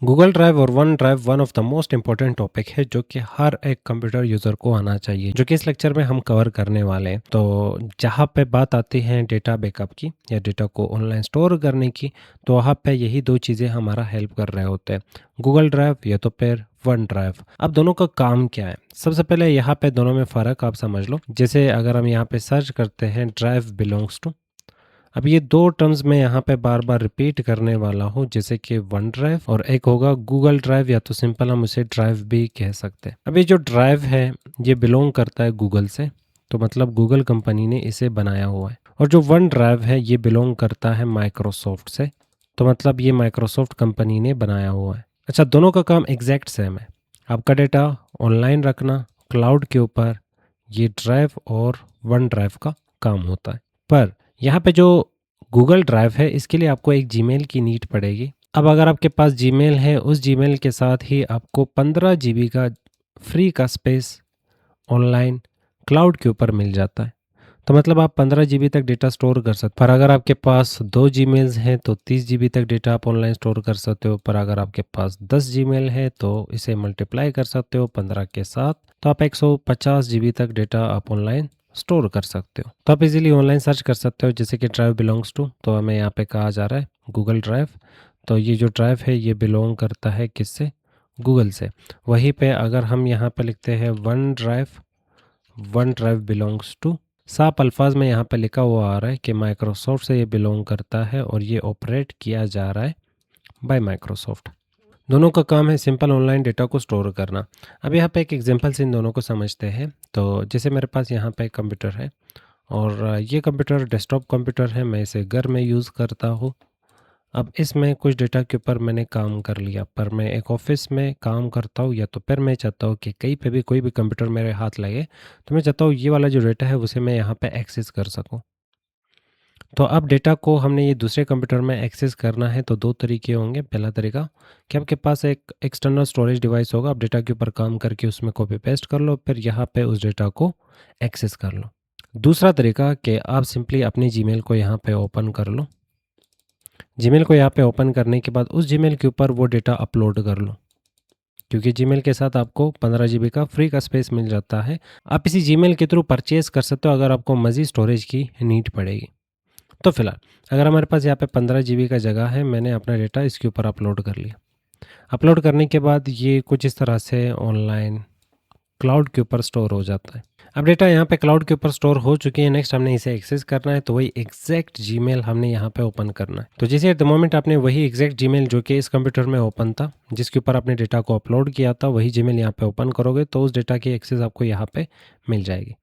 Google drive और one drive one of the most important topic है जो कि हर एक कंप्यूटर यूज़र को आना चाहिए, जो कि इस लेक्चर में हम कवर करने वाले हैं। तो जहाँ पे बात आती है डेटा बैकअप की या डेटा को ऑनलाइन स्टोर करने की, तो वहाँ पे यही दो चीज़ें हमारा हेल्प कर रहे होते हैं, गूगल ड्राइव या तो फिर वन ड्राइव। अब दोनों का काम क्या है, सबसे पहले यहाँ पे दोनों में फ़र्क आप समझ लो। जैसे अगर हम यहाँ पे सर्च करते हैं ड्राइव बिलोंग्स टू, अब ये दो टर्म्स मैं यहाँ पे बार बार रिपीट करने वाला हूँ, जैसे कि वन ड्राइव और एक होगा गूगल ड्राइव, या तो सिंपल हम उसे ड्राइव भी कह सकते हैं। अब ये जो ड्राइव है ये बिलोंग करता है गूगल से, तो मतलब गूगल कंपनी ने इसे बनाया हुआ है। और जो वन ड्राइव है ये बिलोंग करता है माइक्रोसॉफ्ट से, तो मतलब ये माइक्रोसॉफ्ट कंपनी ने बनाया हुआ है। अच्छा, दोनों का काम एग्जैक्ट सेम है, आपका डेटा ऑनलाइन रखना क्लाउड के ऊपर, ये ड्राइव और वन ड्राइव का काम होता है। पर यहाँ पे जो गूगल ड्राइव है इसके लिए आपको एक जीमेल की नीड पड़ेगी। अब अगर आपके पास जीमेल है, उस जीमेल के साथ ही आपको 15 जीबी का फ्री का स्पेस ऑनलाइन क्लाउड के ऊपर मिल जाता है। तो मतलब आप 15 जीबी तक डेटा स्टोर कर सकते हो। पर अगर आपके पास 2 जीमेल्स हैं तो 30 जीबी तक डेटा आप ऑनलाइन स्टोर कर सकते हो। पर अगर आपके पास 10 जीमेल है तो इसे मल्टीप्लाई कर सकते हो 15 के साथ, तो आप 150 जीबी तक डेटा आप ऑनलाइन स्टोर कर सकते हो। तो आप इजीली ऑनलाइन सर्च कर सकते हो, जैसे कि ड्राइव बिलोंग्स टू, तो हमें यहाँ पे कहा जा रहा है गूगल ड्राइव। तो ये जो ड्राइव है ये बिलोंग करता है किससे, गूगल से। वहीं पे अगर हम यहाँ पे लिखते हैं वन ड्राइव बिलोंग्स टू, साफ अल्फाज में यहाँ पे लिखा हुआ आ रहा है कि माइक्रोसॉफ्ट से ये बिलोंग करता है और ये ऑपरेट किया जा रहा है बाय माइक्रोसॉफ्ट। दोनों का काम है सिंपल ऑनलाइन डेटा को स्टोर करना। अब यहाँ पे एक एग्जांपल से इन दोनों को समझते हैं। तो जैसे मेरे पास यहाँ पे एक कंप्यूटर है और ये कंप्यूटर डेस्कटॉप कंप्यूटर है, मैं इसे घर में यूज़ करता हूँ। अब इसमें कुछ डेटा के ऊपर मैंने काम कर लिया, पर मैं एक ऑफिस में काम करता हूँ, या तो फिर मैं चाहता हूँ कि कहीं पे भी कोई भी कंप्यूटर मेरे हाथ लगे तो मैं चाहता हूँ ये वाला जो डेटा है उसे मैं यहाँ पे एक्सेस कर सकूँ। तो अब डेटा को हमने ये दूसरे कंप्यूटर में एक्सेस करना है तो दो तरीके होंगे। पहला तरीका कि आपके पास एक एक्सटर्नल स्टोरेज डिवाइस होगा, आप डेटा के ऊपर काम करके उसमें कॉपी पेस्ट कर लो, फिर यहाँ पे उस डेटा को एक्सेस कर लो। दूसरा तरीका कि आप सिंपली अपने जीमेल को यहाँ पे ओपन कर लो। जीमेल को यहाँ पे ओपन करने के बाद उस जीमेल के ऊपर वो डेटा अपलोड कर लो, क्योंकि जीमेल के साथ आपको 15 जीबी का फ्री का स्पेस मिल जाता है। आप इसी जीमेल के थ्रू परचेज कर सकते हो अगर आपको मज़ीद स्टोरेज की नीड पड़ेगी। तो फिलहाल अगर हमारे पास यहाँ पे 15 जीबी का जगह है, मैंने अपना डेटा इसके ऊपर अपलोड कर लिया। अपलोड करने के बाद ये कुछ इस तरह से ऑनलाइन क्लाउड के ऊपर स्टोर हो जाता है। अब डेटा यहाँ पे क्लाउड के ऊपर स्टोर हो चुकी है, नेक्स्ट हमने इसे एक्सेस करना है, तो वही एग्जैक्ट जीमेल हमने यहाँ पे ओपन करना है। तो जैसे एट द मोमेंट आपने वही एग्जैक्ट जीमेल जो कि इस कंप्यूटर में ओपन था, जिसके ऊपर आपने डेटा को अपलोड किया था, वही जीमेल यहाँ पे ओपन करोगे तो उस डेटा की एक्सेस आपको यहाँ पे मिल जाएगी।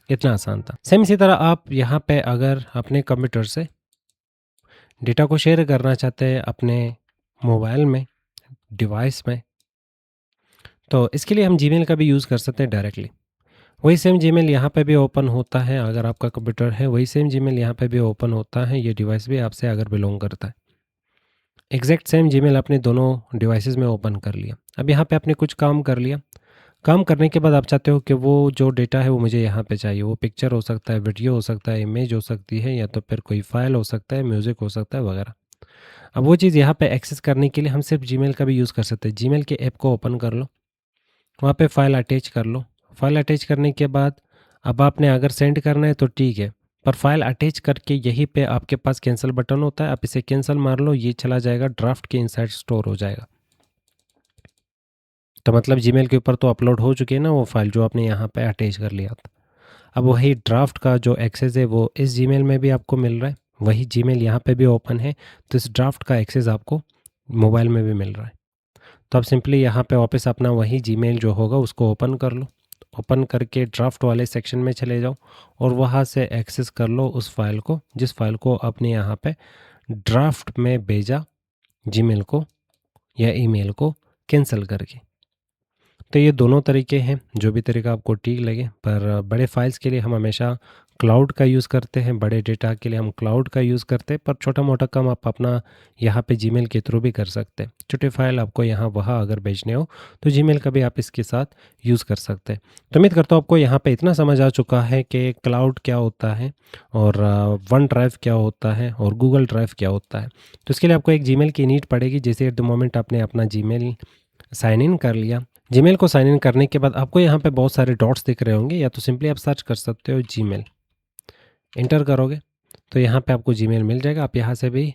इतना आसान था। सेम इसी तरह आप यहाँ पे अगर अपने कंप्यूटर से डेटा को शेयर करना चाहते हैं अपने मोबाइल में, डिवाइस में, तो इसके लिए हम जीमेल का भी यूज़ कर सकते हैं डायरेक्टली। वही सेम जीमेल यहाँ पे भी ओपन होता है, अगर आपका कंप्यूटर है वही सेम जीमेल यहाँ पे भी ओपन होता है, ये डिवाइस भी आपसे अगर बिलोंग करता है। एग्जैक्ट सेम जीमेल आपने दोनों डिवाइसेस में ओपन कर लिया। अब यहाँ पे आपने कुछ काम कर लिया। काम करने के बाद आप चाहते हो कि वो जो डेटा है वो मुझे यहाँ पे चाहिए, वो पिक्चर हो सकता है, वीडियो हो सकता है, इमेज हो सकती है, या तो फिर कोई फाइल हो सकता है, म्यूज़िक हो सकता है वगैरह। अब वो चीज़ यहाँ पे एक्सेस करने के लिए हम सिर्फ जीमेल का भी यूज़ कर सकते हैं। जीमेल के ऐप को ओपन कर लो, वहाँ पे फाइल अटैच कर लो। फाइल अटैच करने के बाद अब आपने अगर सेंड करना है तो ठीक है, पर फाइल अटैच करके यहीं पे आपके पास कैंसिल बटन होता है, आप इसे कैंसिल मार लो, ये चला जाएगा ड्राफ्ट के इनसाइड स्टोर हो जाएगा। तो मतलब जीमेल के ऊपर तो अपलोड हो चुकी है ना वो फाइल जो आपने यहाँ पे अटैच कर लिया था। अब वही ड्राफ्ट का जो एक्सेस है वो इस जीमेल में भी आपको मिल रहा है, वही जीमेल यहाँ पे भी ओपन है, तो इस ड्राफ्ट का एक्सेस आपको मोबाइल में भी मिल रहा है। तो आप सिंपली यहाँ पे वापस अपना वही जीमेल जो होगा उसको ओपन कर लो। ओपन करके ड्राफ्ट वाले सेक्शन में चले जाओ और वहाँ से एक्सेस कर लो उस फाइल को, जिस फाइल को आपने यहाँ पे ड्राफ्ट में भेजा जीमेल को या ईमेल को कैंसिल करके। तो ये दोनों तरीके हैं, जो भी तरीका आपको ठीक लगे, पर बड़े फाइल्स के लिए हम हमेशा क्लाउड का यूज़ करते हैं, बड़े डेटा के लिए हम क्लाउड का यूज़ करते हैं, पर छोटा-मोटा काम आप अपना यहाँ पे जीमेल के थ्रू भी कर सकते हैं। छोटी फ़ाइल आपको यहाँ वहाँ अगर भेजने हो, तो जीमेल का भी आप इसके साथ यूज़ कर सकते हैं। तो उम्मीद करता हूँ आपको यहाँ पे इतना समझ आ चुका है कि क्लाउड क्या होता है और वन ड्राइव क्या होता है और गूगल ड्राइव क्या होता है। तो इसके लिए आपको एक जीमेल की नीड पड़ेगी, जैसे एट द मोमेंट आपने अपना जीमेल साइन इन कर लिया। जीमेल को साइन इन करने के बाद आपको यहाँ पे बहुत सारे डॉट्स दिख रहे होंगे, या तो सिंपली आप सर्च कर सकते हो जीमेल, एंटर करोगे तो यहाँ पे आपको जीमेल मिल जाएगा। आप यहाँ से भी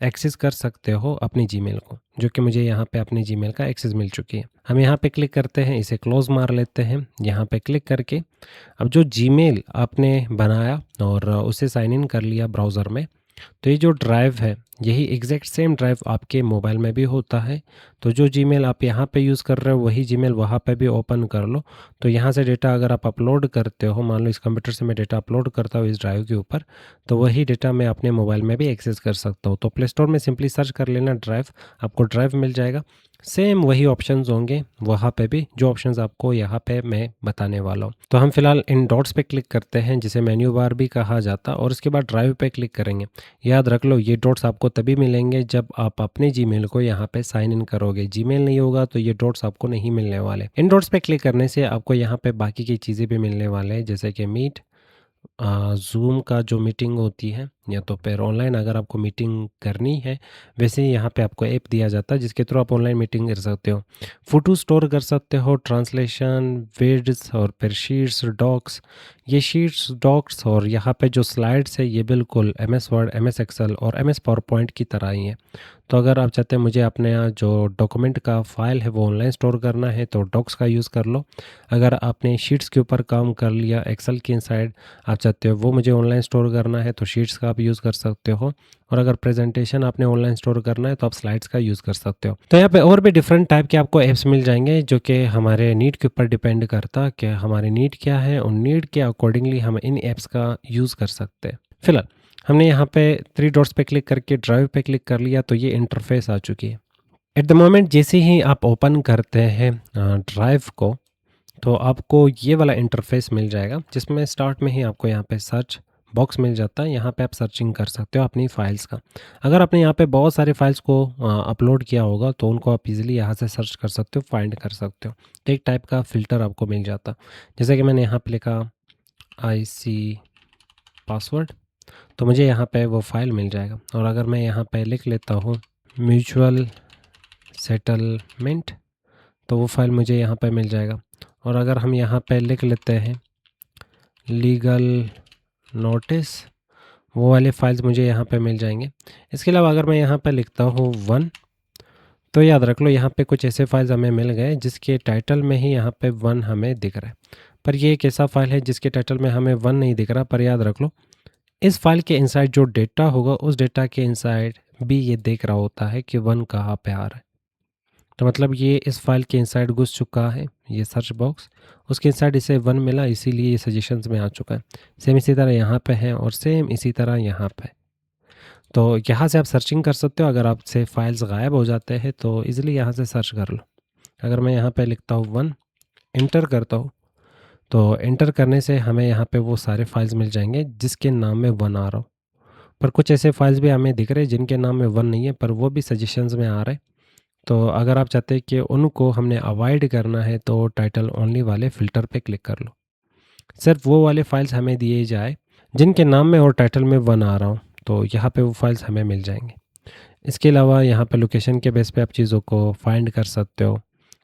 एक्सेस कर सकते हो अपनी जीमेल को, जो कि मुझे यहाँ पे अपनी जीमेल का एक्सेस मिल चुकी है। हम यहाँ पे क्लिक करते हैं, इसे क्लोज मार लेते हैं। यहाँ पे क्लिक करके अब जो जीमेल आपने बनाया और उसे साइन इन कर लिया ब्राउज़र में, तो ये जो ड्राइव है यही एग्जैक्ट सेम ड्राइव आपके मोबाइल में भी होता है। तो जो जीमेल आप यहाँ पे यूज़ कर रहे हो वही जीमेल वहाँ पे भी ओपन कर लो। तो यहाँ से डेटा अगर आप अपलोड करते हो, मान लो इस कंप्यूटर से मैं डेटा अपलोड करता हूँ इस ड्राइव के ऊपर, तो वही डेटा मैं अपने मोबाइल में भी एक्सेस कर सकता हूँ। तो प्ले स्टोर में सिंपली सर्च कर लेना ड्राइव, आपको ड्राइव मिल जाएगा। सेम वही ऑप्शंस होंगे वहाँ पे भी, जो ऑप्शंस आपको यहाँ पे मैं बताने वाला हूँ। तो हम फिलहाल इन डॉट्स पे क्लिक करते हैं, जिसे मेन्यू बार भी कहा जाता है, और उसके बाद ड्राइव पे क्लिक करेंगे। याद रख लो, ये डॉट्स आपको तभी मिलेंगे जब आप अपने जीमेल को यहाँ पे साइन इन करोगे। जीमेल नहीं होगा तो ये डॉट्स आपको नहीं मिलने वाले। इन डॉट्स पे क्लिक करने से आपको यहाँ पे बाकी की चीज़ें भी मिलने वाले हैं, जैसे कि मीट, ज़ूम का जो मीटिंग होती है, या तो फिर ऑनलाइन अगर आपको मीटिंग करनी है, वैसे ही यहाँ पे आपको ऐप दिया जाता है जिसके थ्रू आप ऑनलाइन मीटिंग कर सकते हो। फ़ोटो स्टोर कर सकते हो, ट्रांसलेशन, विड्स और फिर शीट्स, डॉक्स। ये शीट्स, डॉक्स और यहाँ पे जो स्लाइड्स है ये बिल्कुल एमएस वर्ड, एमएस एक्सेल और एमएस पावर पॉइंट की तरह ही है। तो अगर आप चाहते हैं मुझे अपने यहाँ जो डॉक्यूमेंट का फ़ाइल है वो ऑनलाइन स्टोर करना है तो डॉक्स का यूज़ कर लो। अगर आपने शीट्स के ऊपर काम कर लिया एक्सेल के इनसाइड, आप चाहते हो वो मुझे ऑनलाइन स्टोर करना है तो शीट्स का आप यूज़ कर सकते हो। और अगर प्रेजेंटेशन आपने ऑनलाइन स्टोर करना है तो आप स्लाइड्स का यूज़ कर सकते हो। तो यहाँ पे और भी डिफरेंट टाइप के आपको ऐप्स मिल जाएंगे, जो कि हमारे नीड के ऊपर डिपेंड करता कि हमारी नीड क्या है, और नीड के अकॉर्डिंगली हम इन ऐप्स का यूज़ कर सकते हैं। फिलहाल हमने यहाँ पे थ्री डॉट्स पे क्लिक करके ड्राइव पे क्लिक कर लिया, तो ये इंटरफेस आ चुकी है। एट द मोमेंट जैसे ही आप ओपन करते हैं ड्राइव को, तो आपको ये वाला इंटरफेस मिल जाएगा, जिसमें स्टार्ट में ही आपको यहाँ पे सर्च बॉक्स मिल जाता है। यहाँ पे आप सर्चिंग कर सकते हो अपनी फ़ाइल्स का। अगर आपने यहाँ पे बहुत सारे फाइल्स को अपलोड किया होगा तो उनको आप इजीली यहाँ से सर्च कर सकते हो, फाइंड कर सकते हो। तो एक टाइप का फ़िल्टर आपको मिल जाता। जैसे कि मैंने यहाँ पे लिखा IC पासवर्ड, तो मुझे यहाँ पे वो फ़ाइल मिल जाएगा। और अगर मैं यहाँ पे लिख लेता हूँ म्यूचुअल सेटलमेंट, तो वो फाइल मुझे यहाँ पे मिल जाएगा। और अगर हम यहाँ पे लिख लेते हैं लीगल नोटिस, वो वाले फाइल्स मुझे यहाँ पे मिल जाएंगे। इसके अलावा अगर मैं यहाँ पे लिखता हूँ वन, तो याद रख लो यहाँ पे कुछ ऐसे फाइल्स हमें मिल गए जिसके टाइटल में ही यहाँ पे वन हमें दिख रहा है। पर ये एक ऐसा फाइल है जिसके टाइटल में हमें वन नहीं दिख रहा, पर याद रख लो इस फाइल के इनसाइड जो डेटा होगा उस डेटा के इनसाइड भी ये देख रहा होता है कि वन कहाँ पे आ रहा है। तो मतलब ये इस फाइल के इनसाइड घुस चुका है, ये सर्च बॉक्स, उसके इनसाइड इसे वन मिला, इसीलिए ये सजेशंस में आ चुका है। सेम इसी तरह यहाँ पे है और सेम इसी तरह यहाँ पे। तो यहाँ से आप सर्चिंग कर सकते हो। अगर आपसे फाइल्स गायब हो जाते हैं तो इजीली यहाँ से सर्च कर लो। अगर मैं यहाँ पे लिखता हूँ वन, इंटर करता हूँ, तो इंटर करने से हमें यहाँ पे वो सारे फाइल्स मिल जाएंगे जिसके नाम में वन आ रहा हो। पर कुछ ऐसे फाइल्स भी हमें दिख रहे हैं जिनके नाम में वन नहीं है, पर वो भी सजेशंस में आ रहे हैं। तो अगर आप चाहते हैं कि उनको हमने अवॉइड करना है तो टाइटल ओनली वाले फ़िल्टर पे क्लिक कर लो। सिर्फ वो वाले फाइल्स हमें दिए जाए जिनके नाम में और टाइटल में वन आ रहा हो, तो यहाँ पे वो फाइल्स हमें मिल जाएंगे। इसके अलावा यहाँ पे लोकेशन के बेस पे आप चीज़ों को फाइंड कर सकते हो,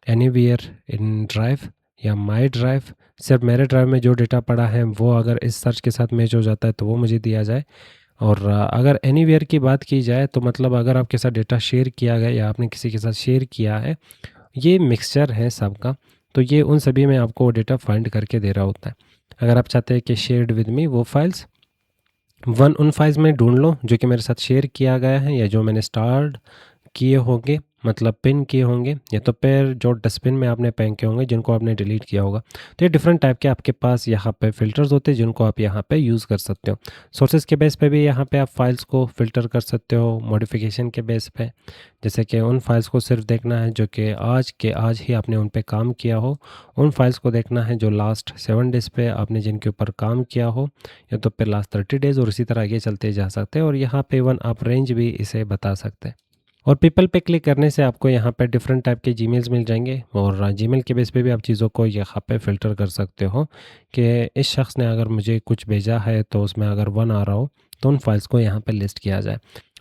एनीवेयर इन ड्राइव या माई ड्राइव। सिर्फ मेरे ड्राइव में जो डेटा पड़ा है वो अगर इस सर्च के साथ मैच हो जाता है तो वो मुझे दिया जाए। और अगर एनीवेयर की बात की जाए तो मतलब अगर आपके साथ डेटा शेयर किया गया या आपने किसी के साथ शेयर किया है, ये मिक्सचर है सबका, तो ये उन सभी में आपको डेटा फाइंड करके दे रहा होता है। अगर आप चाहते हैं कि शेयर्ड विद मी वो फाइल्स वन उन फाइल्स में ढूंढ लो जो कि मेरे साथ शेयर किया गया है या जो मैंने स्टार्ट किए होंगे, मतलब पिन किए होंगे, या तो फिर जो डस्टबिन में आपने फेंके के होंगे जिनको आपने डिलीट किया होगा। तो ये डिफरेंट टाइप के आपके पास यहाँ पे फ़िल्टर्स होते हैं जिनको आप यहाँ पे यूज़ कर सकते हो। सोर्सेज़ के बेस पे भी यहाँ पे आप फाइल्स को फ़िल्टर कर सकते हो, मॉडिफ़िकेशन के बेस पे। जैसे कि उन फाइल्स को सिर्फ देखना है जो कि आज के आज ही आपने उन पे काम किया हो, उन फाइल्स को देखना है जो लास्ट 7 डेज़ पे आपने जिनके ऊपर काम किया हो, या तो फिर लास्ट 30 डेज़, और इसी तरह आगे चलते जा सकते हैं। और यहाँ पे इवन आप रेंज भी इसे बता सकते हैं। और पीपल पे क्लिक करने से आपको यहाँ पे डिफरेंट टाइप के जीमेल्स मिल जाएंगे, और जीमेल के बेस पे भी आप चीज़ों को यहाँ पे फ़िल्टर कर सकते हो कि इस शख्स ने अगर मुझे कुछ भेजा है तो उसमें अगर 1 आ रहा हो तो उन फाइल्स को यहाँ पे लिस्ट किया जाए।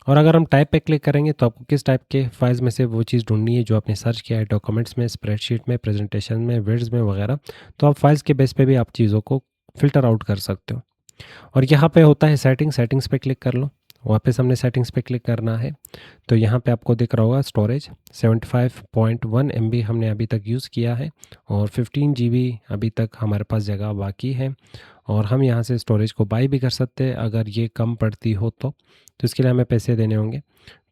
और अगर हम टाइप पे क्लिक करेंगे तो आपको किस टाइप के फाइल्स में से वो चीज़ ढूंढनी है जो आपने सर्च किया है, डॉक्यूमेंट्स में, स्प्रेडशीट में, प्रेजेंटेशन में, विड्स में वगैरह, तो आप फाइल्स के बेस पे भी आप चीज़ों को फ़िल्टर आउट कर सकते हो। और यहाँ पे होता है सेटिंग्स पे क्लिक कर लो। वापस हमने सेटिंग्स पे क्लिक करना है, तो यहाँ पे आपको दिख रहा होगा स्टोरेज 75.1 MB हमने अभी तक यूज़ किया है, और 15 GB अभी तक हमारे पास जगह बाकी है। और हम यहाँ से स्टोरेज को बाई भी कर सकते हैं अगर ये कम पड़ती हो तो इसके लिए हमें पैसे देने होंगे।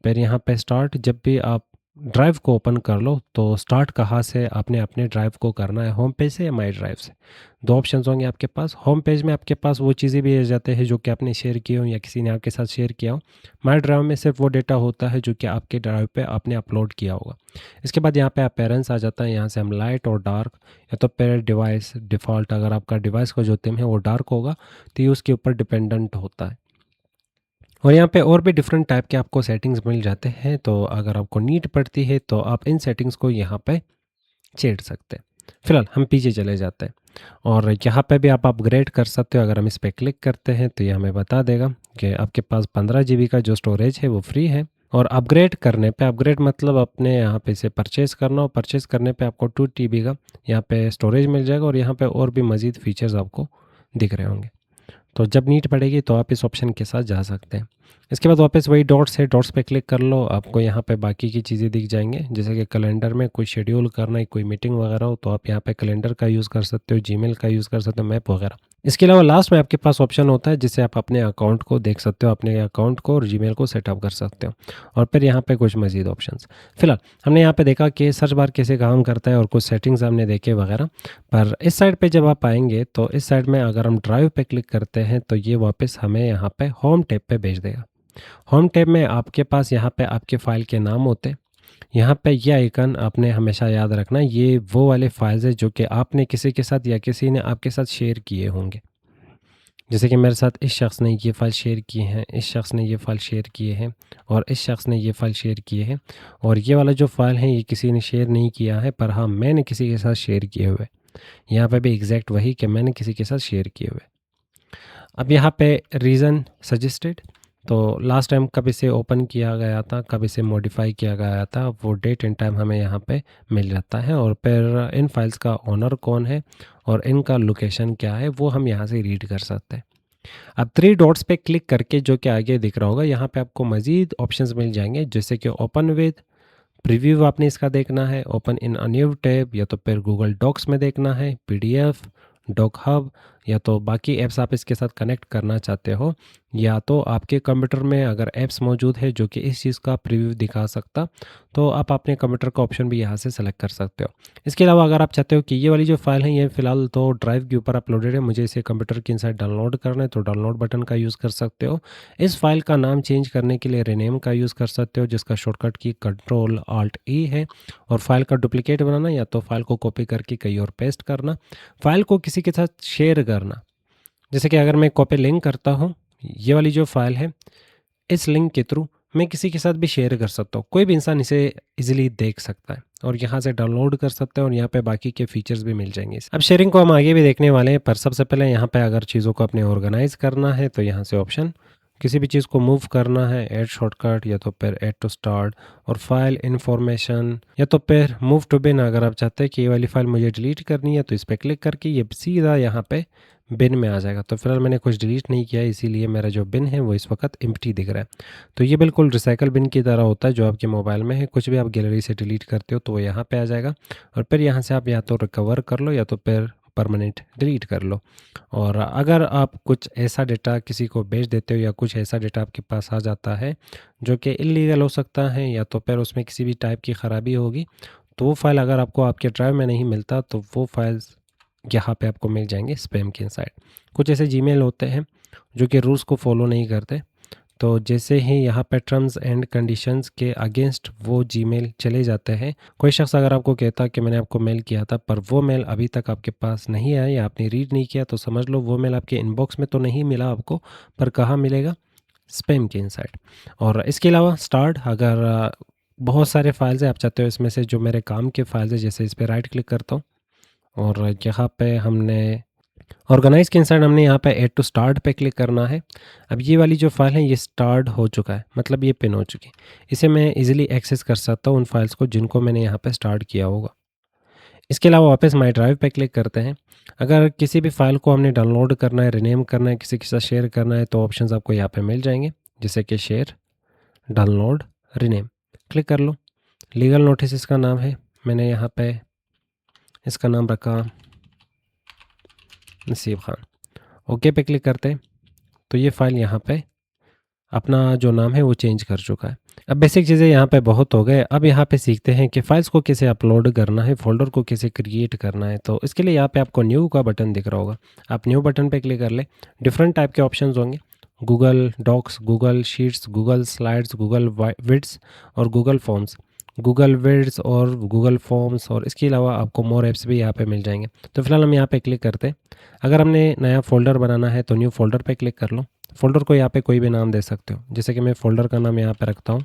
फिर यहाँ पे स्टार्ट, जब भी आप ड्राइव को ओपन कर लो तो स्टार्ट कहाँ से आपने अपने ड्राइव को करना है, होम पेज से या माई ड्राइव से। दो ऑप्शंस होंगे आपके पास। होम पेज में आपके पास वो चीज़ें भी आ जाते हैं जो कि आपने शेयर किए हो या किसी ने आपके साथ शेयर किया हो। माई ड्राइव में सिर्फ वो डेटा होता है जो कि आपके ड्राइव पे आपने अपलोड किया होगा। इसके बाद यहाँ पे अपीयरेंस आ जाता है, यहाँ से हम लाइट और डार्क, या तो फिर डिवाइस डिफ़ॉल्ट, अगर आपका डिवाइस का जो थीम है वो डार्क होगा तो ये उसके ऊपर डिपेंडेंट होता है। और यहाँ पे और भी डिफरेंट टाइप के आपको सेटिंग्स मिल जाते हैं, तो अगर आपको नीड पड़ती है तो आप इन सेटिंग्स को यहाँ पे छेड़ सकते हैं। फिलहाल हम पीछे चले जाते हैं, और यहाँ पे भी आप अपग्रेड कर सकते हो। अगर हम इस पर क्लिक करते हैं तो ये हमें बता देगा कि आपके पास 15 GB का जो स्टोरेज है वो फ्री है। और अपग्रेड करने पे, अपग्रेड मतलब अपने यहाँ पे इसे परचेज़ करना, और परचेज़ करने पे आपको 2 TB का यहाँ पे स्टोरेज मिल जाएगा, और यहाँ पे और भी मज़ीद फीचर्स आपको दिख रहे होंगे। तो जब नीड पड़ेगी तो आप इस ऑप्शन के साथ जा सकते हैं। इसके बाद वापस वही डॉट्स है, डॉट्स पे क्लिक कर लो, आपको यहाँ पे बाकी की चीज़ें दिख जाएंगे। जैसे कि कैलेंडर में कोई शेड्यूल करना है, कोई मीटिंग वगैरह हो तो आप यहाँ पे कैलेंडर का यूज़ कर सकते हो, जीमेल का यूज़ कर सकते हो, मैप वगैरह। इसके अलावा लास्ट में आपके पास ऑप्शन होता है जिससे आप अपने अकाउंट को देख सकते हो, अपने अकाउंट को और जीमेल को सेटअप कर सकते हो। और फिर यहाँ पे कुछ मज़ीद ऑप्शंस। फिलहाल हमने यहाँ पे देखा कि सर्च बार कैसे काम करता है, और कुछ सेटिंग्स हमने देखे वगैरह। पर इस साइड पे जब आप आएंगे तो इस साइड में अगर हम ड्राइव पे क्लिक करते हैं तो ये वापस हमें यहाँ पे होम टैब पे भेज देगा। होम टैब में आपके पास यहाँ पे आपके फ़ाइल के नाम होते हैं। यहाँ पे ये आइकन आपने हमेशा याद रखना, ये वो वाले फाइल्स है जो कि आपने किसी के साथ या किसी ने आपके साथ शेयर किए होंगे। जैसे कि मेरे साथ इस शख्स ने ये फ़ाइल शेयर किए हैं, इस शख्स ने ये फ़ाइल शेयर किए हैं, और इस शख्स ने ये फ़ाइल शेयर किए हैं। और ये वाला जो फ़ाइल है ये किसी ने शेयर नहीं किया है, पर हाँ मैंने किसी के साथ शेयर किए हुए। यहाँ पे भी एग्जैक्ट वही कि मैंने किसी के साथ शेयर किए हुए। अब यहाँ पे रीज़न सजेस्टेड, तो लास्ट टाइम कब इसे ओपन किया गया था, कब इसे मॉडिफाई किया गया था, वो डेट एंड टाइम हमें यहाँ पे मिल जाता है। और फिर इन फाइल्स का ओनर कौन है और इनका लोकेशन क्या है वो हम यहाँ से रीड कर सकते हैं। अब 3 डॉट्स पे क्लिक करके जो कि आगे दिख रहा होगा, यहाँ पे आपको मज़ीद ऑप्शंस मिल जाएंगे, जैसे कि ओपन विद, प्रीव्यू आपने इसका देखना है, open in a new tab, या तो फिर गूगल डॉक्स में देखना है, PDF, डॉक हब, या तो बाकी ऐप्स आप इसके साथ कनेक्ट करना चाहते हो, या तो आपके कंप्यूटर में अगर ऐप्स मौजूद है जो कि इस चीज़ का प्रीव्यू दिखा सकता, तो आप अपने कंप्यूटर का ऑप्शन भी यहाँ से सेलेक्ट कर सकते हो। इसके अलावा अगर आप चाहते हो कि ये वाली जो फाइल है ये फ़िलहाल तो ड्राइव के ऊपर अपलोडेड है, मुझे इसे कंप्यूटर के इनसाइड डाउनलोड करना है, तो डाउनलोड बटन का यूज़ कर सकते हो। इस फाइल का नाम चेंज करने के लिए रीनेम का यूज़ कर सकते हो, जिसका शॉर्टकट की Ctrl+Alt+E है। और फाइल का डुप्लिकेट बनाना, या तो फाइल को कॉपी करके कहीं और पेस्ट करना, फाइल को किसी के साथ शेयर करना। जैसे कि अगर मैं कॉपी लिंक करता हूँ, ये वाली जो फाइल है, इस लिंक के थ्रू मैं किसी के साथ भी शेयर कर सकता हूँ, कोई भी इंसान इसे इजीली देख सकता है और यहाँ से डाउनलोड कर सकते हैं, और यहाँ पे बाकी के फीचर्स भी मिल जाएंगे। अब शेयरिंग को हम आगे भी देखने वाले हैं, पर सबसे पहले यहाँ पे अगर चीज़ों को अपने ऑर्गेनाइज करना है तो यहाँ से ऑप्शन, किसी भी चीज़ को मूव करना है, ऐड शॉर्टकट, या तो फिर ऐड टू स्टार्ट, और फाइल इन्फॉर्मेशन, या तो फिर मूव टू बिन। अगर आप चाहते हैं कि ये वाली फाइल मुझे डिलीट करनी है तो इस पर क्लिक करके ये सीधा यहाँ पे बिन में आ जाएगा। तो फिलहाल मैंने कुछ डिलीट नहीं किया, इसीलिए मेरा जो बिन है वो इस वक्त एम्प्टी दिख रहा है। तो ये बिल्कुल रिसाइकल बिन की तरह होता है जो आपके मोबाइल में है, कुछ भी आप गैलरी से डिलीट करते हो तो वो यहाँ पे आ जाएगा, और फिर यहाँ से आप या तो रिकवर कर लो या तो फिर परमानेंट डिलीट कर लो। और अगर आप कुछ ऐसा डेटा किसी को भेज देते हो या कुछ ऐसा डेटा आपके पास आ जाता है जो कि इलीगल हो सकता है या तो फिर उसमें किसी भी टाइप की ख़राबी होगी, तो वो फ़ाइल अगर आपको आपके ड्राइव में नहीं मिलता तो वो फाइल्स यहाँ पे आपको मिल जाएंगे स्पैम के इनसाइड। कुछ ऐसे जीमेल होते हैं जो कि रूल्स को फॉलो नहीं करते, तो जैसे ही यहाँ पे टर्म्स एंड कंडीशंस के अगेंस्ट वो जीमेल चले जाते हैं। कोई शख्स अगर आपको कहता कि मैंने आपको मेल किया था पर वो मेल अभी तक आपके पास नहीं आया या आपने रीड नहीं किया, तो समझ लो वो मेल आपके इनबॉक्स में तो नहीं मिला आपको, पर कहाँ मिलेगा? स्पैम के इनसाइड। और इसके अलावा स्टार्ट, अगर बहुत सारे फाइल्स हैं, आप चाहते हो इसमें से जो मेरे काम के फाइल्स हैं, जैसे इस पर राइट क्लिक करता हूँ और यहाँ पे हमने ऑर्गेनाइज के इंसाइड हमने यहाँ पे ऐड टू स्टार्ट पे क्लिक करना है। अब ये वाली जो फाइल है ये स्टार्ट हो चुका है, मतलब ये पिन हो चुकी है। इसे मैं इजीली एक्सेस कर सकता हूँ उन फाइल्स को जिनको मैंने यहाँ पे स्टार्ट किया होगा। इसके अलावा वापस माई ड्राइव पे क्लिक करते हैं। अगर किसी भी फाइल को हमने डाउनलोड करना है, रिनेम करना है, किसी के साथ शेयर करना है, तो ऑप्शंस आपको यहाँ पे मिल जाएंगे, जैसे कि शेयर, डाउनलोड, रिनेम। क्लिक कर लो। लीगल नोटिस इसका नाम है, मैंने यहाँ पे इसका नाम रखा नसीब खान। ओके पे क्लिक करते हैं तो ये फ़ाइल यहाँ पे अपना जो नाम है वो चेंज कर चुका है। अब बेसिक चीज़ें यहाँ पे बहुत हो गए। अब यहाँ पे सीखते हैं कि फाइल्स को कैसे अपलोड करना है, फ़ोल्डर को कैसे क्रिएट करना है। तो इसके लिए यहाँ पे आपको न्यू का बटन दिख रहा होगा, आप न्यू बटन पे क्लिक कर ले। डिफरेंट टाइप के ऑप्शंस होंगे, Google Docs, Google Sheets, Google Slides, Google Vids और गूगल फॉर्म्स। गूगल विड्स और गूगल फॉर्म्स और इसके अलावा आपको मोर ऐप्स भी यहाँ पे मिल जाएंगे। तो फिलहाल हम यहाँ पे क्लिक करते हैं। अगर हमने नया फ़ोल्डर बनाना है तो न्यू फ़ोल्डर पे क्लिक कर लो। फ़ोल्डर को यहाँ पे कोई भी नाम दे सकते हो, जैसे कि मैं फ़ोल्डर का नाम यहाँ पे रखता हूँ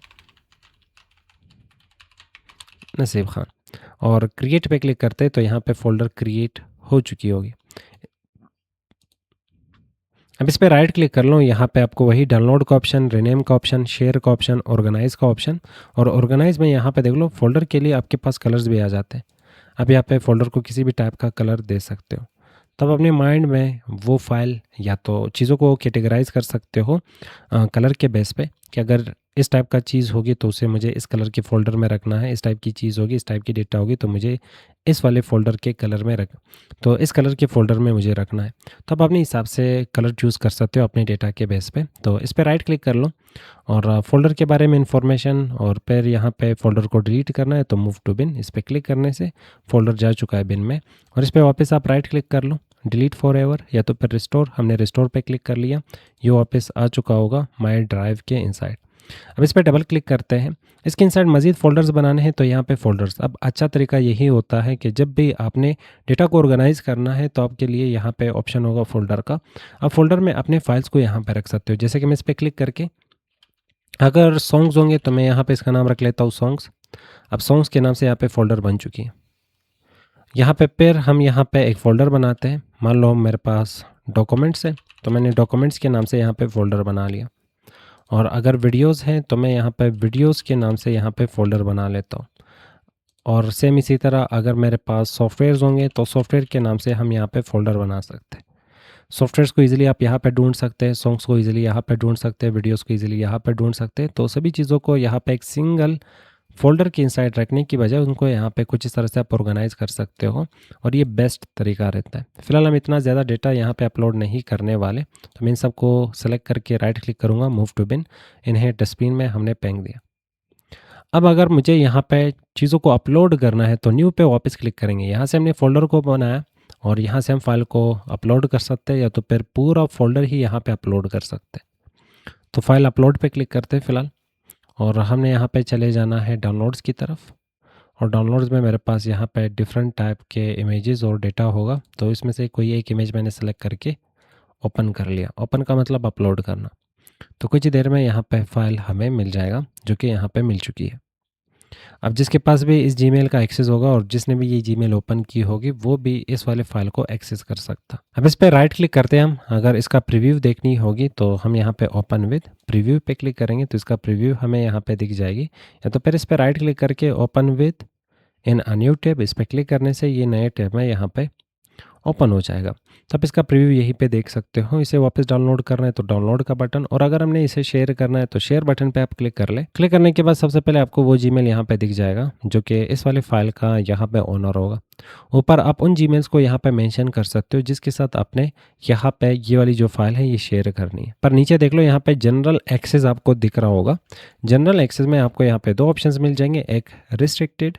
नसीब खान। और क्रिएट पे क्लिक करते हैं तो यहाँ पे फ़ोल्डर क्रिएट हो चुकी होगी। अब इस पर राइट क्लिक कर लो, यहाँ पे आपको वही डाउनलोड का ऑप्शन, रिनेम का ऑप्शन, शेयर का ऑप्शन, ऑर्गेनाइज का ऑप्शन। और ऑर्गेनाइज में यहाँ पे देख लो फ़ोल्डर के लिए आपके पास कलर्स भी आ जाते हैं। अब यहाँ पे फ़ोल्डर को किसी भी टाइप का कलर दे सकते हो। तब अपने माइंड में वो फाइल या तो चीज़ों को कैटेगराइज कर सकते हो कलर के बेस पे, कि अगर इस टाइप का चीज़ होगी तो उसे मुझे इस कलर के फ़ोल्डर में रखना है, इस टाइप की चीज़ होगी, इस टाइप की डेटा होगी तो मुझे इस वाले फ़ोल्डर के कलर में तो इस कलर के फ़ोल्डर में मुझे रखना है। तो आप अपने हिसाब से कलर चूज़ कर सकते हो अपने डेटा के बेस पे। तो इस पर राइट क्लिक कर लो और फ़ोल्डर के बारे में इंफॉर्मेशन, और फिर यहाँ पे फ़ोल्डर को डिलीट करना है तो मूव टू बिन, इस पर क्लिक करने से फ़ोल्डर जा चुका है बिन में। और इस पर वापस आप राइट क्लिक कर लो, डिलीट फॉर एवर या तो फिर रिस्टोर। हमने रिस्टोर पे क्लिक कर लिया, ये वापस आ चुका होगा माई ड्राइव के इनसाइड। अब इस पर डबल क्लिक करते हैं। इसके इनसाइड मज़ीद फ़ोल्डर्स बनाने हैं तो यहाँ पे फ़ोल्डर्स। अब अच्छा तरीका यही होता है कि जब भी आपने डेटा को ऑर्गेनाइज़ करना है तो आपके लिए यहाँ पे ऑप्शन होगा फ़ोल्डर का। अब फ़ोल्डर में अपने फाइल्स को यहाँ पे रख सकते हो, जैसे कि मैं इस पर क्लिक करके अगर सॉन्ग्स होंगे तो मैं यहाँ पे इसका नाम रख लेता हूँ सॉन्ग्स। अब सॉन्ग्स के नाम से यहाँ पे फ़ोल्डर बन चुकी है। यहाँ पे फिर हम यहाँ पे एक फ़ोल्डर बनाते हैं। मान लो मेरे पास डॉक्यूमेंट्स है तो मैंने डॉक्यूमेंट्स के नाम से यहाँ पे फ़ोल्डर बना लिया। और अगर वीडियोस हैं तो मैं यहाँ पे वीडियोस के नाम से यहाँ पे फ़ोल्डर बना लेता हूँ। और सेम इसी तरह अगर मेरे पास सॉफ्टवेयर्स होंगे तो सॉफ्टवेयर के नाम से हम यहाँ पे फ़ोल्डर बना सकते हैं। सॉफ्टवेयर्स को इजीली आप यहाँ पे ढूंढ सकते हैं, सॉन्ग्स को इजीली यहाँ पे ढूंढ सकते हैं, वीडियोस को इजीली यहाँ पे ढूंढ सकते हैं। तो सभी चीज़ों को यहाँ पे एक सिंगल फ़ोल्डर के इनसाइड रखने की बजाय उनको यहाँ पे कुछ इस तरह से आप ऑर्गेनाइज़ कर सकते हो, और ये बेस्ट तरीका रहता है। फिलहाल हम इतना ज़्यादा डेटा यहाँ पे अपलोड नहीं करने वाले, तो मैं इन सबको सेलेक्ट करके राइट क्लिक करूँगा, मूव टू बिन, इन्हें डस्टबिन में हमने फेंक दिया। अब अगर मुझे यहाँ पे चीज़ों को अपलोड करना है तो न्यू पे वापस क्लिक करेंगे। यहाँ से हमने फ़ोल्डर को बनाया और यहाँ से हम फाइल को अपलोड कर सकते हैं या तो फिर पूरा फ़ोल्डर ही यहाँ पे अपलोड कर सकते हैं। तो फाइल अपलोड पे क्लिक करते हैं फ़िलहाल, और हमने यहाँ पे चले जाना है डाउनलोड्स की तरफ। और डाउनलोड्स में मेरे पास यहाँ पे डिफरेंट टाइप के इमेजेस और डेटा होगा, तो इसमें से कोई एक इमेज मैंने सेलेक्ट करके ओपन कर लिया। ओपन का मतलब अपलोड करना। तो कुछ ही देर में यहाँ पे फाइल हमें मिल जाएगा, जो कि यहाँ पे मिल चुकी है। अब जिसके पास भी इस जीमेल का एक्सेस होगा और जिसने भी ये जीमेल ओपन की होगी वो भी इस वाले फाइल को एक्सेस कर सकता। अब इस पर राइट क्लिक करते हैं हम। अगर इसका प्रीव्यू देखनी होगी तो हम यहाँ पे ओपन विद प्रीव्यू पे क्लिक करेंगे तो इसका प्रीव्यू हमें यहाँ पे दिख जाएगी। या तो फिर इस पर राइट क्लिक करके open with in a new tab, इस पर क्लिक करने से ये नए टैब में यहाँ पे ओपन हो जाएगा। तो आप इसका प्रीव्यू यहीं पे देख सकते हो। इसे वापस डाउनलोड करना है तो डाउनलोड का बटन, और अगर हमने इसे शेयर करना है तो शेयर बटन पे आप क्लिक कर ले। क्लिक करने के बाद सबसे पहले आपको वो जीमेल यहाँ पे दिख जाएगा जो कि इस वाले फाइल का यहाँ पे ओनर होगा। ऊपर आप उन जीमेल्स को यहाँ पे मेंशन कर सकते हो जिसके साथ आपने यहाँ पे ये वाली जो फाइल है ये शेयर करनी है। पर नीचे देख लो यहाँ पे जनरल एक्सेस आपको दिख रहा होगा। जनरल एक्सेस में आपको यहाँ पे दो ऑप्शंस मिल जाएंगे, एक रिस्ट्रिक्टेड,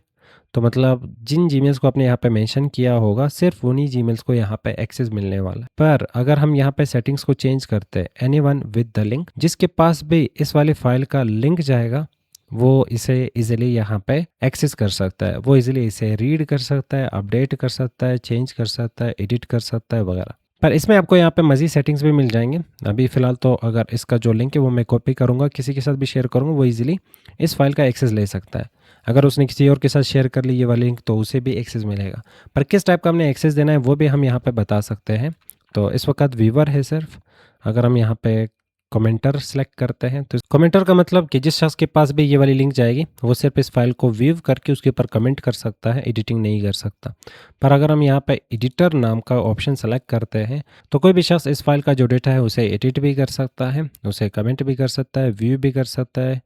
तो मतलब जिन जीमेल्स को आपने यहाँ पे मेंशन किया होगा सिर्फ उन्हीं जीमेल्स को यहाँ पे एक्सेस मिलने वाला है। पर अगर हम यहाँ पे सेटिंग्स को चेंज करते हैं, एनीवन विद द लिंक, जिसके पास भी इस वाली फाइल का लिंक जाएगा वो इसे इजीली यहाँ पे एक्सेस कर सकता है। वो इजीली इसे रीड कर सकता है, अपडेट कर सकता है, चेंज कर सकता है, एडिट कर सकता है वगैरह। पर इसमें आपको यहाँ पे मज़ीद सेटिंग्स भी मिल जाएंगे। अभी फ़िलहाल तो अगर इसका जो लिंक है वो मैं कॉपी करूँगा, किसी के साथ भी शेयर करूँगा, वो इजीली इस फाइल का एक्सेस ले सकता है। अगर उसने किसी और के साथ शेयर कर ली ये वाली लिंक तो उसे भी एक्सेस मिलेगा। पर किस टाइप का हमने एक्सेस देना है वो भी हम यहाँ पे बता सकते हैं। तो इस वक्त व्यूवर है सिर्फ। अगर हम यहाँ पे कमेंटर सेलेक्ट करते हैं तो कमेंटर का मतलब कि जिस शख्स के पास भी ये वाली लिंक जाएगी वो सिर्फ इस फाइल को व्यू करके उसके ऊपर कमेंट कर सकता है, एडिटिंग नहीं कर सकता। पर अगर हम यहाँ पे एडिटर नाम का ऑप्शन सेलेक्ट करते हैं तो कोई भी शख्स इस फाइल का जो डेटा है उसे एडिट भी कर सकता है, उसे कमेंट भी कर सकता है, व्यू भी कर सकता है।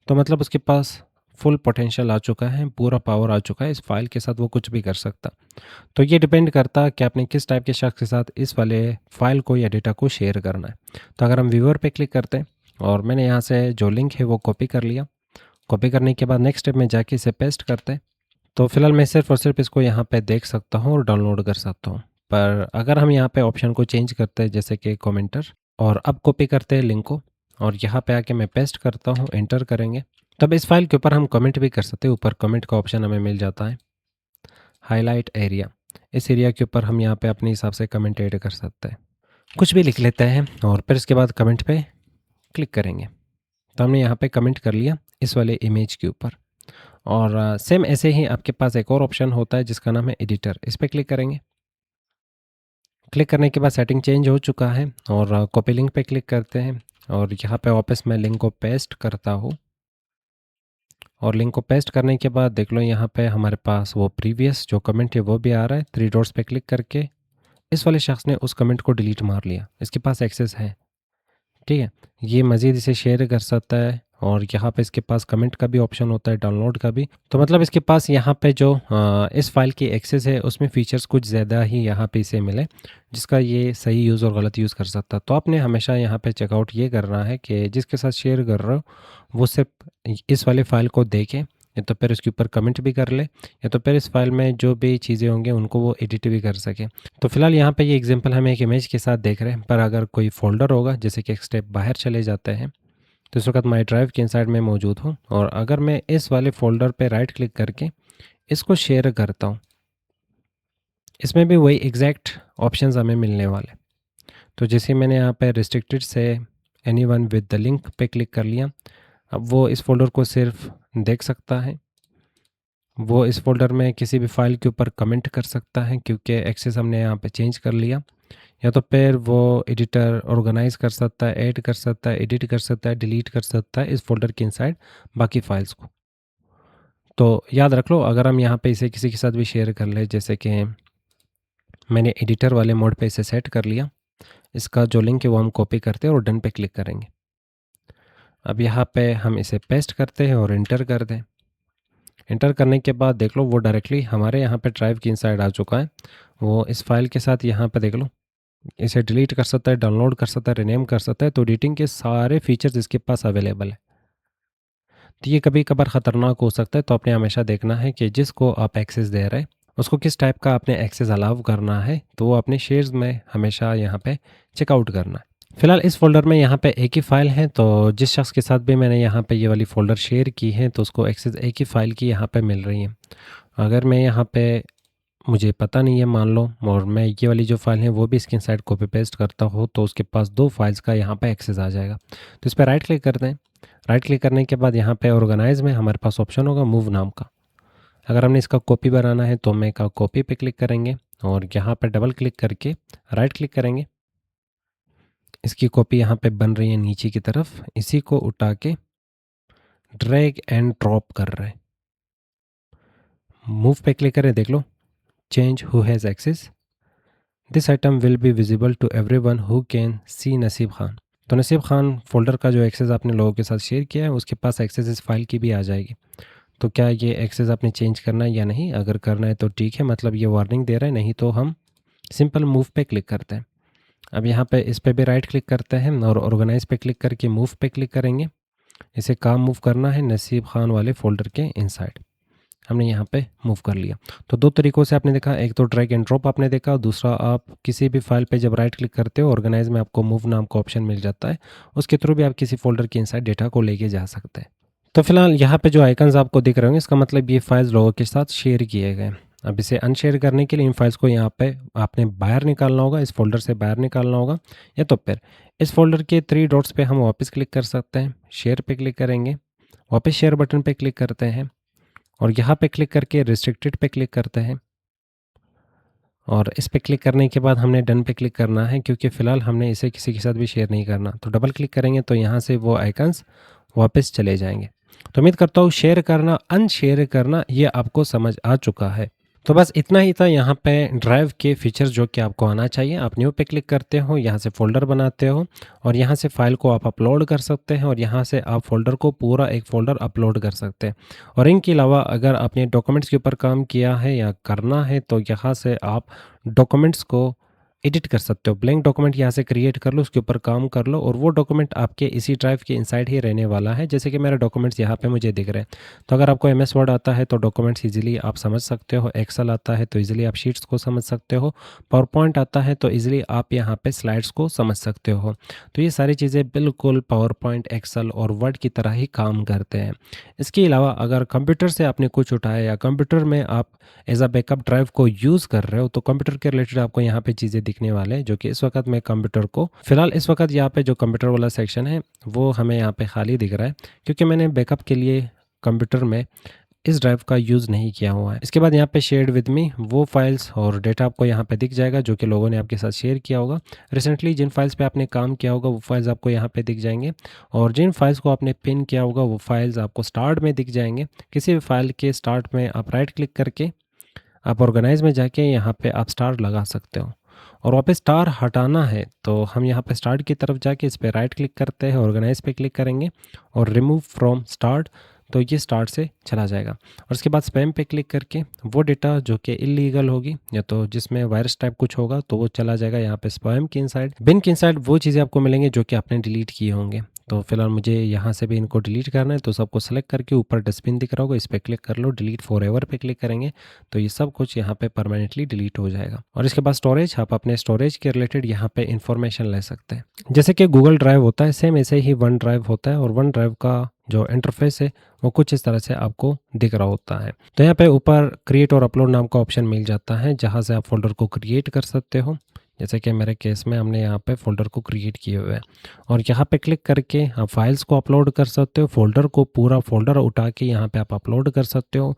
तो मतलब उसके पास फुल पोटेंशियल आ चुका है, पूरा पावर आ चुका है, इस फाइल के साथ वो कुछ भी कर सकता। तो ये डिपेंड करता है कि आपने किस टाइप के शख्स के साथ इस वाले फाइल को या डेटा को शेयर करना है। तो अगर हम व्यूअर पे क्लिक करते हैं और मैंने यहाँ से जो लिंक है वो कॉपी कर लिया। कॉपी करने के बाद नेक्स्ट स्टेप में जाके इसे पेस्ट करते हैं। तो फिलहाल मैं सिर्फ और सिर्फ इसको यहाँ पे देख सकता हूँ और डाउनलोड कर सकता हूँ। पर अगर हम यहाँ पे ऑप्शन को चेंज करते हैं जैसे कि कमेंटर, और अब कॉपी करते हैं लिंक को और यहाँ पे आके मैं पेस्ट करता हूँ, एंटर करेंगे, तब इस फाइल के ऊपर हम कमेंट भी कर सकते हैं। ऊपर कमेंट का ऑप्शन हमें मिल जाता है, हाईलाइट एरिया। इस एरिया के ऊपर हम यहाँ पे अपने हिसाब से कमेंट ऐड कर सकते हैं, कुछ भी लिख लेते हैं और फिर इसके बाद कमेंट पे क्लिक करेंगे। तो हमने यहाँ पे कमेंट कर लिया इस वाले इमेज के ऊपर। और सेम ऐसे ही आपके पास एक और ऑप्शन होता है जिसका नाम है एडिटर। इस पर क्लिक करेंगे। क्लिक करने के बाद सेटिंग चेंज हो चुका है और कॉपी लिंक पे क्लिक करते हैं और यहाँ पे वापस मैं लिंक को पेस्ट करता हूँ। और लिंक को पेस्ट करने के बाद देख लो यहाँ पे हमारे पास वो प्रीवियस जो कमेंट है वो भी आ रहा है। थ्री डॉट्स पे क्लिक करके इस वाले शख्स ने उस कमेंट को डिलीट मार लिया, इसके पास एक्सेस है। ठीक है, ये मज़ीद इसे शेयर कर सकता है और यहाँ पे इसके पास कमेंट का भी ऑप्शन होता है, डाउनलोड का भी। तो मतलब इसके पास यहाँ पे जो इस फाइल की एक्सेस है उसमें फ़ीचर्स कुछ ज़्यादा ही यहाँ पे इसे मिले जिसका ये सही यूज़ और गलत यूज़ कर सकता है। तो आपने हमेशा यहाँ पे चेकआउट ये करना है कि जिसके साथ शेयर कर रहे हो वो सिर्फ इस वाले फ़ाइल को देखें, या तो फिर उसके ऊपर कमेंट भी कर ले, या तो फिर इस फाइल में जो भी चीज़ें होंगी उनको वो एडिट भी कर सके। तो फिलहाल यहाँ पे ये एग्जांपल हम एक इमेज के साथ देख रहे हैं। पर अगर कोई फोल्डर होगा, जैसे कि एक स्टेप बाहर चले जाते हैं, तो इस वक्त माई ड्राइव के इनसाइड में मौजूद हूँ और अगर मैं इस वाले फोल्डर पे राइट क्लिक करके इसको शेयर करता हूँ, इसमें भी वही एग्जैक्ट ऑप्शंस हमें मिलने वाले। तो जैसे मैंने यहाँ पे रिस्ट्रिक्टेड से एनीवन विद द लिंक पे क्लिक कर लिया, अब वो इस फोल्डर को सिर्फ देख सकता है, वो इस फोल्डर में किसी भी फाइल के ऊपर कमेंट कर सकता है क्योंकि एक्सेस हमने यहाँ पे चेंज कर लिया, या तो फिर वो एडिटर ऑर्गेनाइज कर सकता है, ऐड कर सकता है, एडिट कर सकता है, डिलीट कर सकता है इस फोल्डर के इनसाइड बाकी फाइल्स को। तो याद रख लो, अगर हम यहाँ पे इसे किसी के साथ भी शेयर कर ले, जैसे कि मैंने एडिटर वाले मोड पे इसे सेट कर लिया, इसका जो लिंक है वो हम कॉपी करते हैं और डन पे क्लिक करेंगे। अब यहाँ पे हम इसे पेस्ट करते हैं और इंटर कर दें। इंटर करने के बाद देख लो वो डायरेक्टली हमारे यहाँ पे ड्राइव की इनसाइड आ चुका है। वो इस फाइल के साथ यहाँ पे देख लो, इसे डिलीट कर सकता है, डाउनलोड कर सकता है, रिनेम कर सकता है। तो एडिटिंग के सारे फीचर्स इसके पास अवेलेबल है। तो ये कभी कभार ख़तरनाक हो सकता है, तो आपने हमेशा देखना है कि जिसको आप एक्सेस दे रहे हैं उसको किस टाइप का आपने एक्सेस अलाउ करना है। तो वो अपने शेयर्स में हमेशा यहाँ पे चेकआउट करना है। फिलहाल इस फ़ोल्डर में यहाँ पे एक ही फ़ाइल है, तो जिस शख्स के साथ भी मैंने यहाँ पे ये वाली फ़ोल्डर शेयर की है तो उसको एक्सेस एक ही फ़ाइल की यहाँ पे मिल रही है। अगर मैं यहाँ पे, मुझे पता नहीं है मान लो, और मैं ये वाली जो फाइल है वो भी इसके साइड कॉपी पेस्ट करता हूँ, तो उसके पास दो फाइल्स का यहाँ पे एक्सेस आ जाएगा। तो इस पर राइट क्लिक करते हैं। राइट क्लिक करने के बाद यहाँ पे ऑर्गेनाइज में हमारे पास ऑप्शन होगा मूव नाम का। अगर हमने इसका कॉपी बनाना है तो मैं का कॉपी पे क्लिक करेंगे और यहाँ पर डबल क्लिक करके राइट क्लिक करेंगे। इसकी कॉपी यहाँ पे बन रही है नीचे की तरफ, इसी को उठा के ड्रैग एंड ड्रॉप कर रहे हैं। मूव पे क्लिक करें, देख लो change who has access, this item will be visible to everyone who can see Naseeb Khan. तो नसीब खान फ़ोल्डर का जो एक्सेस आपने लोगों के साथ शेयर किया है उसके पास एक्सेस इस फाइल की भी आ जाएगी। तो क्या ये एक्सेस आपने चेंज करना है या नहीं? अगर करना है तो ठीक है, मतलब ये वार्निंग दे रहा है, नहीं तो हम सिंपल मूव पे क्लिक करते हैं। अब यहाँ पे इस पे भी राइट क्लिक करते हैं और ऑर्गेनाइज पे क्लिक करके मूव पे क्लिक करेंगे। इसे काम मूव करना है नसीब खान वाले फ़ोल्डर के इनसाइड। हमने यहाँ पे मूव कर लिया। तो दो तरीक़ों से आपने देखा, एक तो ड्रैग एंड ड्रॉप आपने देखा, और दूसरा आप किसी भी फाइल पे जब राइट क्लिक करते हो ऑर्गेनाइज में आपको मूव नाम का ऑप्शन मिल जाता है, उसके थ्रू भी आप किसी फ़ोल्डर के इनसाइड डेटा को लेके जा सकते हैं। तो फिलहाल यहाँ पे जो आइकन्स आपको दिख रहे होंगे इसका मतलब ये फाइल्स लोगों के साथ शेयर किए गए। अब इसे अनशेयर करने के लिए इन फाइल्स को यहाँ पे आपने बाहर निकालना होगा, इस फोल्डर से बाहर निकालना होगा, या तो फिर इस फोल्डर के 3 डॉट्स पे हम वापस क्लिक कर सकते हैं। शेयर पे क्लिक करेंगे, वापस शेयर बटन पे क्लिक करते हैं और यहाँ पे क्लिक करके रिस्ट्रिक्टेड पे क्लिक करते हैं। और इस पे क्लिक करने के बाद हमने डन पे क्लिक करना है, क्योंकि फ़िलहाल हमने इसे किसी के साथ भी शेयर नहीं करना। तो डबल क्लिक करेंगे तो यहाँ से वो आइकन्स वापस चले जाएंगे। तो उम्मीद करता हूँ शेयर करना, अनशेयर करना ये आपको समझ आ चुका है। तो बस इतना ही था यहाँ पे ड्राइव के फीचर्स जो कि आपको आना चाहिए। आप न्यू पे क्लिक करते हो, यहाँ से फ़ोल्डर बनाते हो और यहाँ से फ़ाइल को आप अपलोड कर सकते हैं और यहाँ से आप फ़ोल्डर को पूरा एक फ़ोल्डर अपलोड कर सकते हैं। और इनके अलावा अगर आपने डॉक्यूमेंट्स के ऊपर काम किया है या करना है तो यहाँ से आप डॉक्यूमेंट्स को एडिट कर सकते हो। ब्लैंक डॉक्यूमेंट यहाँ से क्रिएट कर लो, उसके ऊपर काम कर लो और वो डॉक्यूमेंट आपके इसी ड्राइव के इनसाइड ही रहने वाला है। जैसे कि मेरे डॉक्यूमेंट्स यहाँ पे मुझे दिख रहे हैं। तो अगर आपको एमएस वर्ड आता है तो डॉक्यूमेंट्स इजीली आप समझ सकते हो, एक्सेल आता है तो इजीली आप शीट्स को समझ सकते हो, पावर पॉइंट आता है तो इजीली आप यहाँ पे स्लाइड्स को समझ सकते हो। तो ये सारी चीज़ें बिल्कुल पावर पॉइंट, एक्सेल और वर्ड की तरह ही काम करते हैं। इसके अलावा अगर कंप्यूटर से आपने कुछ उठाया या कंप्यूटर में आप एज अ बैकअप ड्राइव को यूज़ कर रहे हो तो कंप्यूटर के रिलेटेड आपको यहाँ पे चीज़ें दिखने वाले हैं, जो कि इस वक्त मैं कंप्यूटर को फिलहाल इस वक्त यहाँ पे जो कंप्यूटर वाला सेक्शन है वो हमें यहाँ पे खाली दिख रहा है, क्योंकि मैंने बैकअप के लिए कंप्यूटर में इस ड्राइव का यूज़ नहीं किया हुआ है। इसके बाद यहाँ पे शेयर्ड विद मी वो फाइल्स और डेटा आपको यहाँ पे दिख जाएगा जो कि लोगों ने आपके साथ शेयर किया होगा। रिसेंटली जिन फाइल्स पे आपने काम किया होगा वो फाइल्स आपको यहाँ पे दिख जाएंगे और जिन फाइल्स को आपने पिन किया होगा वो फाइल्स आपको स्टार्ट में दिख जाएंगे। किसी भी फाइल के स्टार्ट में आप राइट क्लिक करके आप ऑर्गेनाइज में जाके यहाँ पे आप स्टार लगा सकते हो और वापस स्टार हटाना है तो हम यहाँ पे स्टार्ट की तरफ जाके इस पे राइट क्लिक करते हैं, ऑर्गेनाइज पे क्लिक करेंगे और रिमूव फ्रॉम स्टार्ट, तो ये स्टार्ट से चला जाएगा। और उसके बाद स्पैम पे क्लिक करके वो डेटा जो कि इलीगल होगी या तो जिसमें वायरस टाइप कुछ होगा तो वो चला जाएगा यहाँ पे स्पैम के इनसाइड। बिन के इनसाइड वो चीज़ें आपको मिलेंगे जो कि आपने डिलीट किए होंगे। तो फिलहाल मुझे यहाँ से भी इनको डिलीट करना है, तो सबको सेलेक्ट करके ऊपर डस्टबिन दिख रहा होगा, इस पर क्लिक कर लो, डिलीट फॉर एवर पे क्लिक करेंगे तो ये सब कुछ यहाँ पे परमानेंटली डिलीट हो जाएगा। और इसके बाद स्टोरेज, आप अपने स्टोरेज के रिलेटेड यहाँ पे इंफॉर्मेशन ले सकते हैं। जैसे कि गूगल ड्राइव होता है सेम ऐसे ही वन ड्राइव होता है और वन ड्राइव का जो इंटरफेस है वो कुछ इस तरह से आपको दिख रहा होता है। तो यहाँ पे ऊपर क्रिएट और अपलोड नाम का ऑप्शन मिल जाता है जहाँ से आप फोल्डर को क्रिएट कर सकते हो। जैसे कि मेरे केस में हमने यहाँ पे फ़ोल्डर को क्रिएट किए हुए हैं और यहाँ पे क्लिक करके आप फाइल्स को अपलोड कर सकते हो। फ़ोल्डर को पूरा फ़ोल्डर उठा के यहाँ पे आप अपलोड कर सकते हो।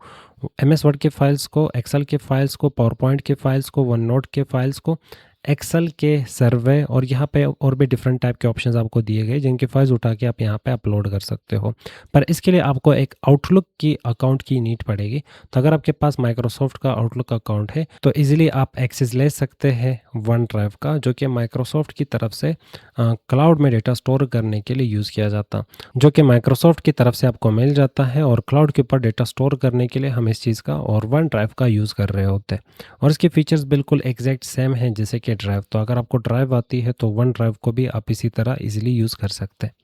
एमएस वर्ड के फाइल्स को, एक्सेल के फाइल्स को, पावर पॉइंट के फाइल्स को, वन नोट के फाइल्स को, एक्सेल के सर्वे और यहाँ पे और भी डिफरेंट टाइप के ऑप्शंस आपको दिए गए जिनके फाइल्स उठा के आप यहाँ पे अपलोड कर सकते हो। पर इसके लिए आपको एक आउटलुक की अकाउंट की नीड पड़ेगी। तो अगर आपके पास माइक्रोसॉफ्ट का आउटलुक अकाउंट है तो इजीली आप एक्सेस ले सकते हैं वन ड्राइव का, जो कि माइक्रोसॉफ्ट की तरफ से क्लाउड में डेटा स्टोर करने के लिए यूज़ किया जाता, जो कि माइक्रोसॉफ्ट की तरफ से आपको मिल जाता है और क्लाउड के ऊपर डेटा स्टोर करने के लिए हम इस चीज़ का और वन ड्राइव का यूज़ कर रहे होते हैं। और इसके फीचर्स बिल्कुल एग्जैक्ट सेम हैं जैसे कि ड्राइव। तो अगर आपको ड्राइव आती है तो वन ड्राइव को भी आप इसी तरह इजीली यूज़ कर सकते हैं।